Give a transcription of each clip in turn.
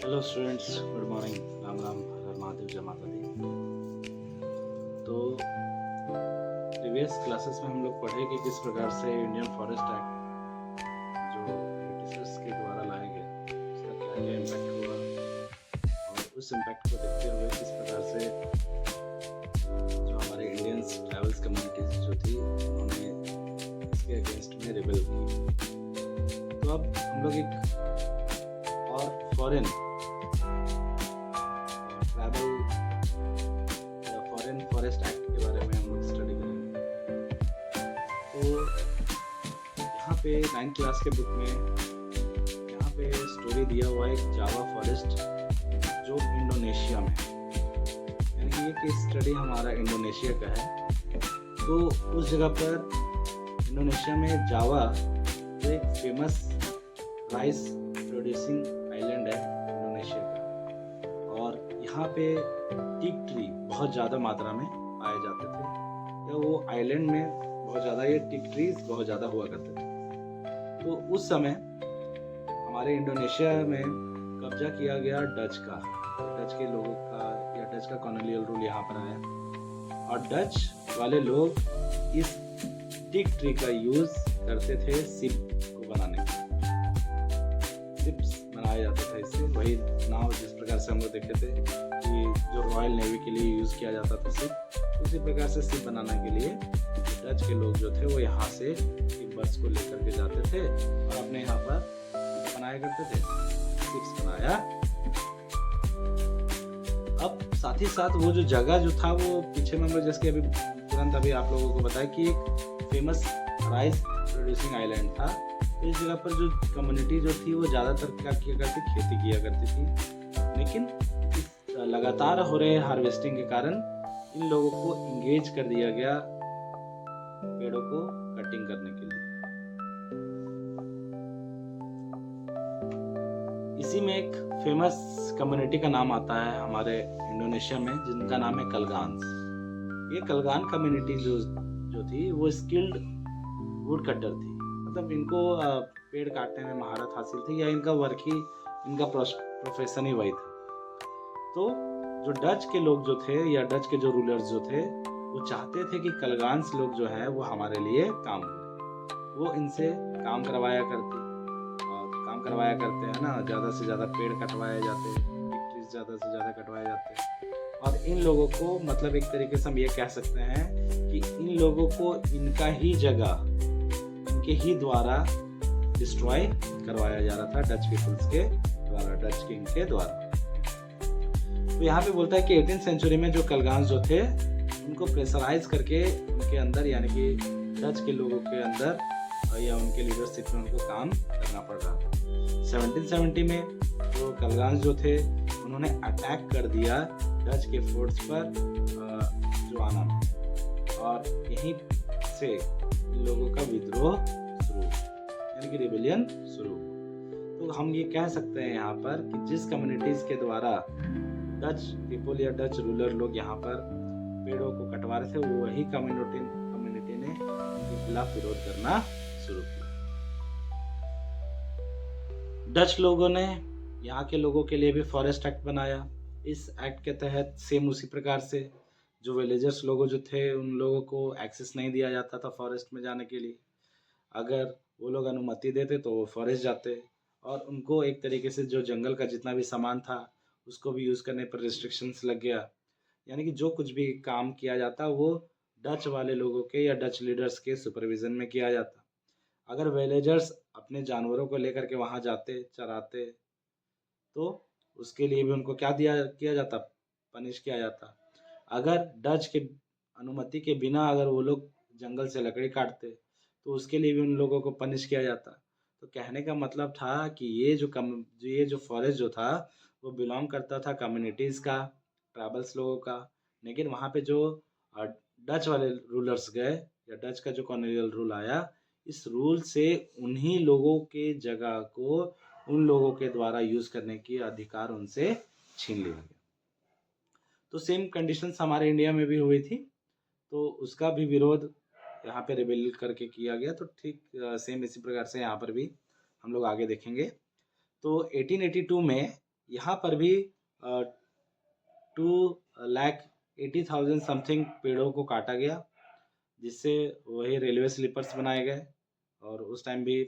Hello students, good morning. Ram Ram, हर हर महादेव, जय माता दी। तो प्रीवियस क्लासेस में हम लोग पढ़े कि किस प्रकार से इंडियन फॉरेस्ट एक्ट जो ब्रिटिशर्स के द्वारा लाया गया उसका क्या क्या इम्पैक्ट हुआ, और उस इम्पैक्ट को देखते हुए किस प्रकार से जो हमारे इंडियंस ट्रैवल्स कम्युनिटीज जो थी उन्होंने इसके अगेंस्ट में रिबेल की। तो अब हम लोग एक और फॉरेन ट्रैवल या फॉरेन फॉरेस्ट एक्ट के बारे में हम लोग स्टडी करेंगे। तो यहाँ पे 9th क्लास के बुक में यहाँ पे स्टोरी दिया हुआ है एक जावा फॉरेस्ट जो इंडोनेशिया में है, यानी कि ये केस स्टडी हमारा इंडोनेशिया का है। तो उस जगह पर इंडोनेशिया में जावा जो एक फेमस राइस प्रोड्यूसिंग आइलैंड है इंडोनेशिया का, और यहाँ पे टीक ट्री बहुत ज़्यादा मात्रा में पाए जाते थे, या वो आइलैंड में बहुत ज़्यादा ये टीक ट्रीज बहुत ज़्यादा हुआ करते थे। तो उस समय हमारे इंडोनेशिया में कब्जा किया गया डच के लोगों का, या डच का कॉलोनियल रूल यहाँ पर आया, और डच वाले लोग इस टीक ट्री का यूज करते थे शिप को बनाने के। शिप्स बनाया जाता था इससे, वही नाव जिस प्रकार से हम लोग देखे थे कि जो रॉयल नेवी के लिए यूज किया जाता था शिप, उसी प्रकार से शिप बनाने के लिए डच के लोग जो थे वो यहाँ से बस को लेकर के जाते थे और अपने यहाँ पर बनाया करते थे, शिप्स बनाया। अब साथ ही साथ वो जो जगह जो था वो पीछे में हम लोग जैसे अभी तुरंत अभी आप लोगों को बताया कि एक फेमस राइस प्रोड्यूसिंग आइलैंड था। तो इस जगह पर जो कम्युनिटी जो थी वो ज़्यादातर क्या किया करती, खेती किया करती थी, लेकिन लगातार हो रहे हार्वेस्टिंग के कारण इन लोगों को इंगेज कर दिया गया पेड़ों को कटिंग करने के लिए। इसी में एक फेमस कम्युनिटी का नाम आता है हमारे इंडोनेशिया में, जिनका नाम है कलगान्स। ये कलगान कम्युनिटी जो थी वो स्किल्ड वुड कटर थी, मतलब इनको पेड़ काटने में महारत हासिल थी, या इनका वर्क ही, इनका प्रोफेशन ही वही था। तो जो डच के लोग जो थे, या डच के जो रूलर्स जो थे, वो चाहते थे कि कलगान्स लोग जो है वो हमारे लिए काम करें। वो इनसे काम करवाया करते हैं ना, ज़्यादा से ज़्यादा पेड़ कटवाए जाते, फैक्ट्रीज ज़्यादा से ज़्यादा कटवाए जाते, और इन लोगों को, मतलब एक तरीके से हम ये कह सकते हैं कि इन लोगों को इनका ही जगह इनके ही द्वारा डिस्ट्रॉय करवाया जा रहा था, डच पीपल्स के द्वारा, डच किंग के द्वारा। तो यहाँ पे बोलता है कि 18th सेंचुरी में जो कलगान्स जो थे उनको प्रेशराइज करके उनके अंदर, यानी कि डच के लोगों के अंदर या उनके लीडरशिप में उनको काम करना पड़ रहा था। 1770 में जो कलगान्स जो थे उन्होंने अटैक कर दिया डच के फोर्ट्स पर जोआना में, और यहीं से इन लोगों का विद्रोह शुरू, यानी कि रिबेलियन शुरू। तो हम ये कह सकते हैं यहाँ पर कि जिस कम्युनिटीज के द्वारा डच पीपल या डच रूलर लोग यहाँ पर पेड़ों को कटवा रहे थे, वो वही कम्युनिटी ने इनके खिलाफ विरोध करना शुरू किया। डच लोगों ने यहाँ के लोगों के लिए भी फॉरेस्ट एक्ट बनाया। इस एक्ट के तहत सेम उसी प्रकार से जो विलेजर्स लोगों जो थे उन लोगों को एक्सेस नहीं दिया जाता था फॉरेस्ट में जाने के लिए। अगर वो लोग अनुमति देते तो वो फॉरेस्ट जाते, और उनको एक तरीके से जो जंगल का जितना भी सामान था उसको भी यूज़ करने पर रिस्ट्रिक्शंस लग गया, यानी कि जो कुछ भी काम किया जाता वो डच वाले लोगों के या डच लीडर्स के सुपरविजन में किया जाता। अगर विलेजर्स अपने जानवरों को लेकर के वहाँ जाते, चराते, तो उसके लिए भी उनको क्या किया जाता, पनिश किया जाता। अगर डच के अनुमति के बिना अगर वो लोग जंगल से लकड़ी काटते तो उसके लिए भी उन लोगों को पनिश किया जाता। तो कहने का मतलब था कि ये जो फॉरेस्ट जो था वो बिलोंग करता था कम्युनिटीज़ का, ट्राइबल्स लोगों का, लेकिन वहाँ पे जो डच वाले रूलर्स गए, या डच का जो कॉलोनियल रूल आया, इस रूल से उन्हीं लोगों के जगह को उन लोगों के द्वारा यूज़ करने की अधिकार उनसे छीन लिया गया। तो सेम कंडीशंस हमारे इंडिया में भी हुई थी, तो उसका भी विरोध यहाँ पे रिबेल करके किया गया। तो ठीक सेम इसी प्रकार से यहाँ पर भी हम लोग आगे देखेंगे। तो 1882 में यहाँ पर भी 2,80,000 समथिंग पेड़ों को काटा गया, जिससे वही रेलवे स्लीपर्स बनाए गए। और उस टाइम भी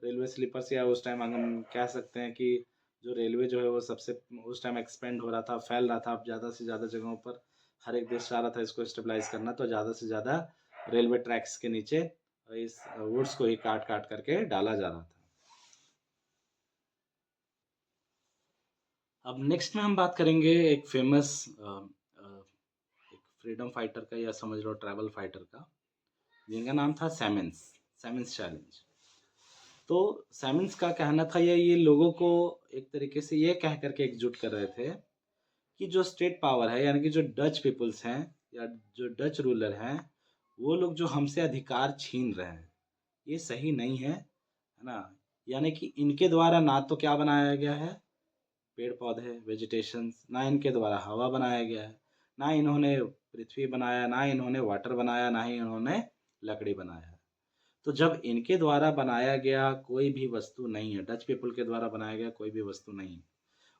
रेलवे स्लीपर्स, या उस टाइम हम कह सकते हैं कि जो रेलवे जो है वो सबसे उस टाइम एक्सपेंड हो रहा था, फैल रहा था ज़्यादा से ज़्यादा जगहों पर। हर एक देश चाह रहा था इसको स्टेबलाइज करना, तो ज़्यादा से ज़्यादा रेलवे ट्रैक्स के नीचे इस वुड्स को ही काट काट करके डाला जा रहा था। अब नेक्स्ट में हम बात करेंगे एक फेमस एक फ्रीडम फाइटर का, या समझ लो ट्रैवल फाइटर का, जिनका नाम था सैमन्स चैलेंज। तो सैमन्स का कहना था, ये लोगों को एक तरीके से ये कह करके एकजुट कर रहे थे कि जो स्टेट पावर है, यानी कि जो डच पीपल्स हैं या जो डच रूलर हैं, वो लोग जो हमसे अधिकार छीन रहे हैं, ये सही नहीं है ना। यानी कि इनके द्वारा ना तो क्या बनाया गया है, पेड़ पौधे, वेजिटेशंस, ना इनके द्वारा हवा बनाया गया है, ना इन्होंने पृथ्वी बनाया, ना इन्होंने वाटर बनाया, ना ही इन्होंने लकड़ी बनाया है। तो जब इनके द्वारा बनाया गया कोई भी वस्तु नहीं है, डच पीपल के द्वारा बनाया गया कोई भी वस्तु नहीं है,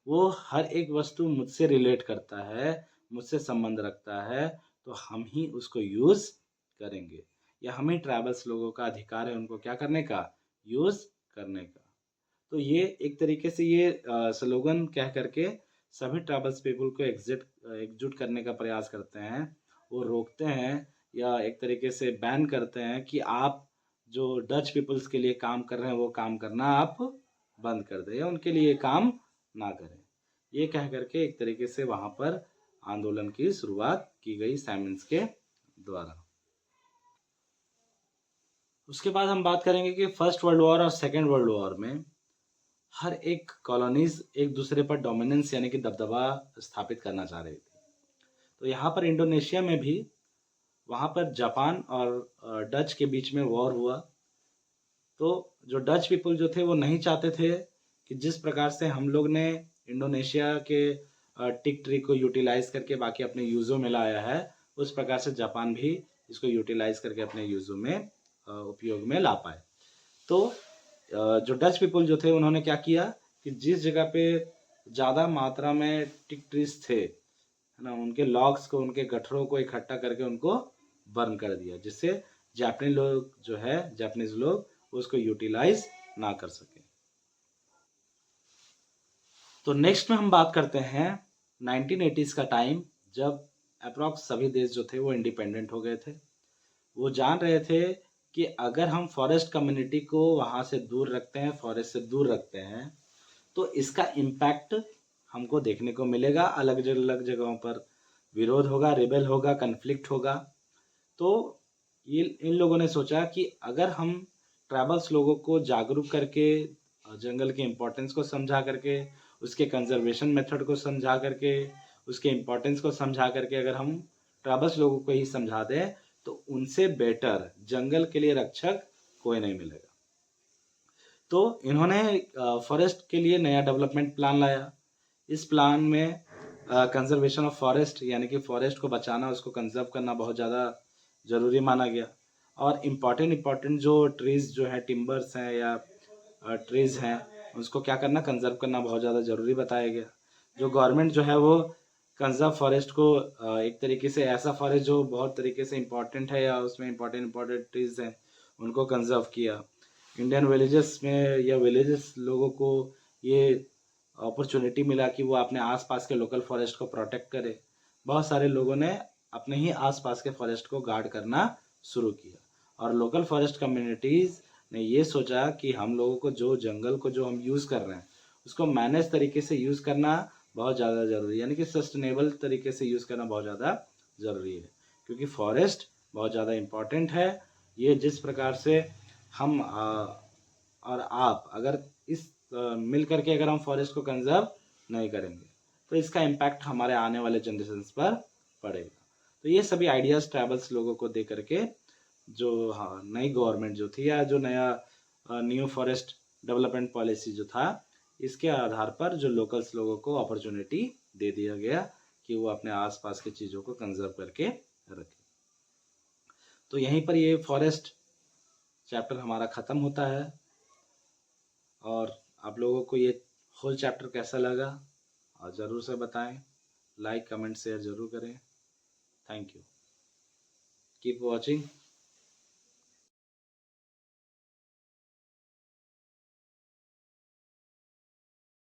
वो हर एक वस्तु मुझसे रिलेट करता है, मुझसे संबंध रखता है, तो हम ही उसको यूज़ करेंगे, या हम ही ट्राइबल्स लोगों का अधिकार है उनको क्या करने का, यूज़ करने का। तो ये एक तरीके से ये स्लोगन कह करके सभी ट्राइबल्स पीपल को एकजुट करने का प्रयास करते हैं। वो रोकते हैं या एक तरीके से बैन करते हैं कि आप जो डच पीपल्स के लिए काम कर रहे हैं वो काम करना आप बंद कर दें, या उनके लिए काम ना करें। ये कह करके एक तरीके से वहाँ पर आंदोलन की शुरुआत की गई सैमन्स के द्वारा। उसके बाद हम बात करेंगे कि फर्स्ट वर्ल्ड वॉर और सेकेंड वर्ल्ड वॉर में हर एक कॉलोनीज एक दूसरे पर डोमिनेंस यानी कि दबदबा स्थापित करना चाह रही थी। तो यहाँ पर इंडोनेशिया में भी वहाँ पर जापान और डच के बीच में वॉर हुआ। तो जो डच पीपल जो थे वो नहीं चाहते थे कि जिस प्रकार से हम लोग ने इंडोनेशिया के टिक ट्रिक को यूटिलाइज करके बाकी अपने यूज़ों में लाया है, उस प्रकार से जापान भी इसको यूटिलाइज करके अपने यूज़ों में उपयोग में ला पाए। तो जो डच पीपल जो थे उन्होंने क्या किया कि जिस जगह पे ज़्यादा मात्रा में टिक ट्रीज थे, है ना, उनके लॉग्स को, उनके गठरों को इकट्ठा करके उनको बर्न कर दिया, जिससे जापानीज लोग उसको यूटिलाइज ना कर सके। तो नेक्स्ट में हम बात करते हैं 1980s का टाइम, जब अप्रॉक्स सभी देश जो थे वो इंडिपेंडेंट हो गए थे। वो जान रहे थे कि अगर हम फॉरेस्ट कम्युनिटी को वहाँ से दूर रखते हैं, फॉरेस्ट से दूर रखते हैं, तो इसका इम्पैक्ट हमको देखने को मिलेगा। अलग अलग जगहों पर विरोध होगा, रिबेल होगा, कन्फ्लिक्ट होगा। तो ये इन लोगों ने सोचा कि अगर हम ट्राइबल्स लोगों को जागरूक करके, जंगल के इम्पोर्टेंस को समझा करके, उसके कंजर्वेशन मेथड को समझा करके, उसके इम्पोर्टेंस को समझा करके अगर हम ट्राइबल्स लोगों को ही समझा दें, तो उनसे बेटर जंगल के लिए रक्षक कोई नहीं मिलेगा। तो इन्होंने फॉरेस्ट के लिए नया डेवलपमेंट प्लान लाया। इस प्लान में कंजर्वेशन ऑफ फॉरेस्ट यानी कि फॉरेस्ट को बचाना, उसको कंजर्व करना बहुत ज़्यादा ज़रूरी माना गया। और इम्पॉर्टेंट जो ट्रीज़ जो है, टिम्बर्स हैं या ट्रीज़ हैं, उसको क्या करना, कंजर्व करना बहुत ज़्यादा ज़रूरी बताया गया। जो गवर्नमेंट जो है वो कंजर्व फॉरेस्ट को एक तरीके से ऐसा फॉरेस्ट जो बहुत तरीके से इम्पॉर्टेंट है या उसमें इम्पॉर्टेंट ट्रीज़ हैं उनको कंजर्व किया। इंडियन विलेजेस में या विलेजेस लोगों को ये अपॉर्चुनिटी मिला कि वो अपने आसपास के लोकल फॉरेस्ट को प्रोटेक्ट करे। बहुत सारे लोगों ने अपने ही आसपास के फॉरेस्ट को गार्ड करना शुरू किया, और लोकल फॉरेस्ट कम्युनिटीज़ ने ये सोचा कि हम लोगों को जो जंगल को जो हम यूज़ कर रहे हैं उसको मैनेज तरीके से यूज़ करना बहुत ज़्यादा ज़रूरी है, यानी कि सस्टेनेबल तरीके से यूज़ करना बहुत ज़्यादा ज़रूरी है, क्योंकि फॉरेस्ट बहुत ज़्यादा इम्पॉर्टेंट है। ये जिस प्रकार से हम और आप अगर इस मिल करके अगर हम फॉरेस्ट को कंजर्व नहीं करेंगे तो इसका इम्पैक्ट हमारे आने वाले जनरेशन्स पर पड़ेगा। तो ये सभी आइडियाज़ ट्राइबल्स लोगों को दे करके जो नई गवर्नमेंट जो थी, या जो नया न्यू फॉरेस्ट डेवलपमेंट पॉलिसी जो था, इसके आधार पर जो लोकल्स लोगों को अपॉर्चुनिटी दे दिया गया कि वो अपने आसपास की चीज़ों को कंजर्व करके रखें। तो यहीं पर ये फॉरेस्ट चैप्टर हमारा ख़त्म होता है। और आप लोगों को ये होल चैप्टर कैसा लगा और ज़रूर से बताएं, लाइक कमेंट शेयर ज़रूर करें। Thank you, keep watching.